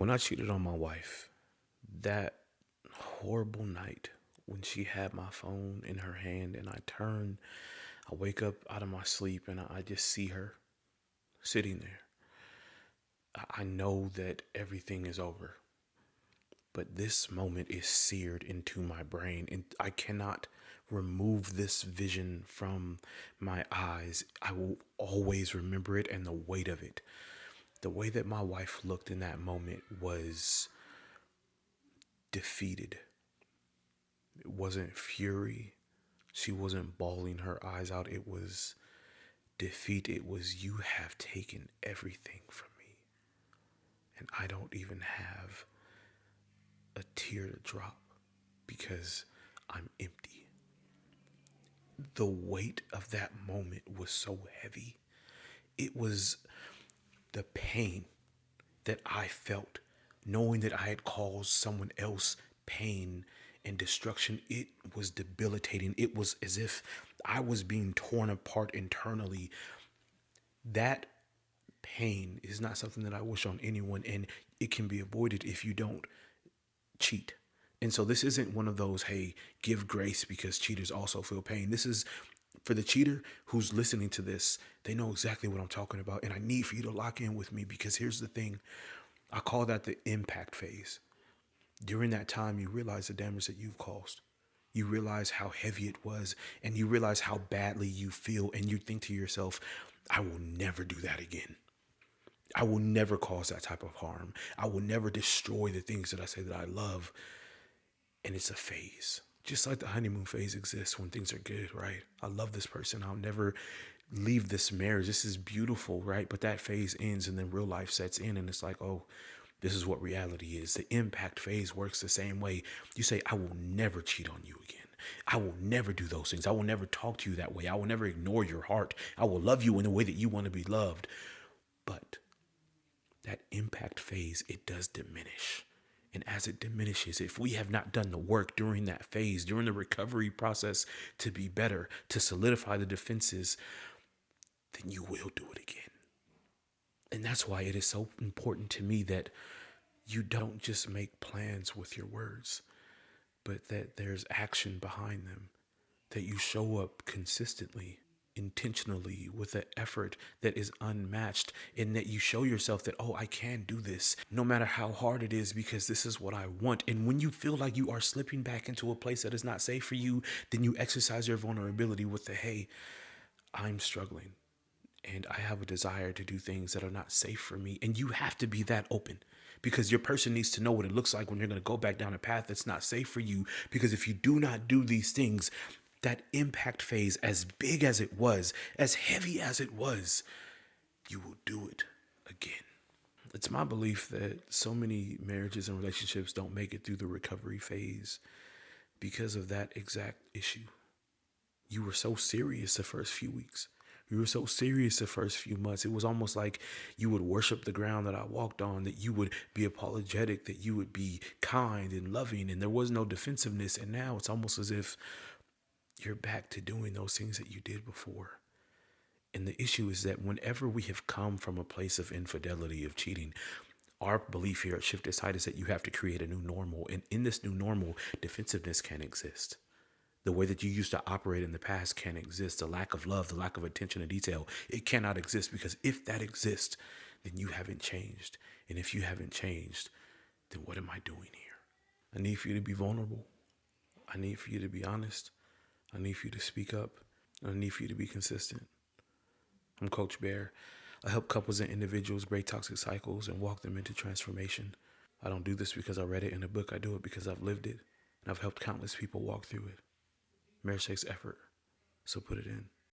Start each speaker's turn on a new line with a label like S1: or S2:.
S1: When I cheated on my wife, that horrible night when she had my phone in her hand and I wake up out of my sleep and I just see her sitting there. I know that everything is over, but this moment is seared into my brain and I cannot remove this vision from my eyes. I will always remember it and the weight of it. The way that my wife looked in that moment was defeated. It wasn't fury. She wasn't bawling her eyes out. It was defeat. It was, you have taken everything from me. And I don't even have a tear to drop because I'm empty. The weight of that moment was so heavy. It was the pain that I felt knowing that I had caused someone else pain and destruction. It was debilitating. It was as if I was being torn apart internally. That pain is not something that I wish on anyone, and it can be avoided if you don't cheat. And so this isn't one of those, hey, give grace because cheaters also feel pain. This is for the cheater who's listening to this. They know exactly what I'm talking about. And I need for you to lock in with me because here's the thing. I call that the impact phase. During that time, you realize the damage that you've caused. You realize how heavy it was, and you realize how badly you feel. And you think to yourself, I will never do that again. I will never cause that type of harm. I will never destroy the things that I say that I love. And it's a phase. Just like the honeymoon phase exists when things are good, right? I love this person. I'll never leave this marriage. This is beautiful, right? But that phase ends and then real life sets in and it's like, oh, this is what reality is. The impact phase works the same way. You say, I will never cheat on you again. I will never do those things. I will never talk to you that way. I will never ignore your heart. I will love you in the way that you want to be loved. But that impact phase, it does diminish. And as it diminishes, if we have not done the work during that phase, during the recovery process to be better, to solidify the defenses, then you will do it again. And that's why it is so important to me that you don't just make plans with your words, but that there's action behind them, that you show up consistently, intentionally, with an effort that is unmatched, and that you show yourself that, oh, I can do this no matter how hard it is because this is what I want. And when you feel like you are slipping back into a place that is not safe for you, then you exercise your vulnerability with the, hey, I'm struggling and I have a desire to do things that are not safe for me. And you have to be that open because your person needs to know what it looks like when you're going to go back down a path that's not safe for you. Because if you do not do these things, that impact phase, as big as it was, as heavy as it was, you will do it again. It's my belief that so many marriages and relationships don't make it through the recovery phase because of that exact issue. You were so serious the first few weeks. You were so serious the first few months. It was almost like you would worship the ground that I walked on, that you would be apologetic, that you would be kind and loving, and there was no defensiveness. And now it's almost as if you're back to doing those things that you did before. And the issue is that whenever we have come from a place of infidelity, of cheating, our belief here at Shift Aside is that you have to create a new normal. And in this new normal, defensiveness can't exist. The way that you used to operate in the past can't exist. The lack of love, the lack of attention to detail, it cannot exist, because if that exists, then you haven't changed. And if you haven't changed, then what am I doing here? I need for you to be vulnerable. I need for you to be honest. I need for you to speak up. I need for you to be consistent. I'm Coach Bear. I help couples and individuals break toxic cycles and walk them into transformation. I don't do this because I read it in a book. I do it because I've lived it, and I've helped countless people walk through it. Marriage takes effort, so put it in.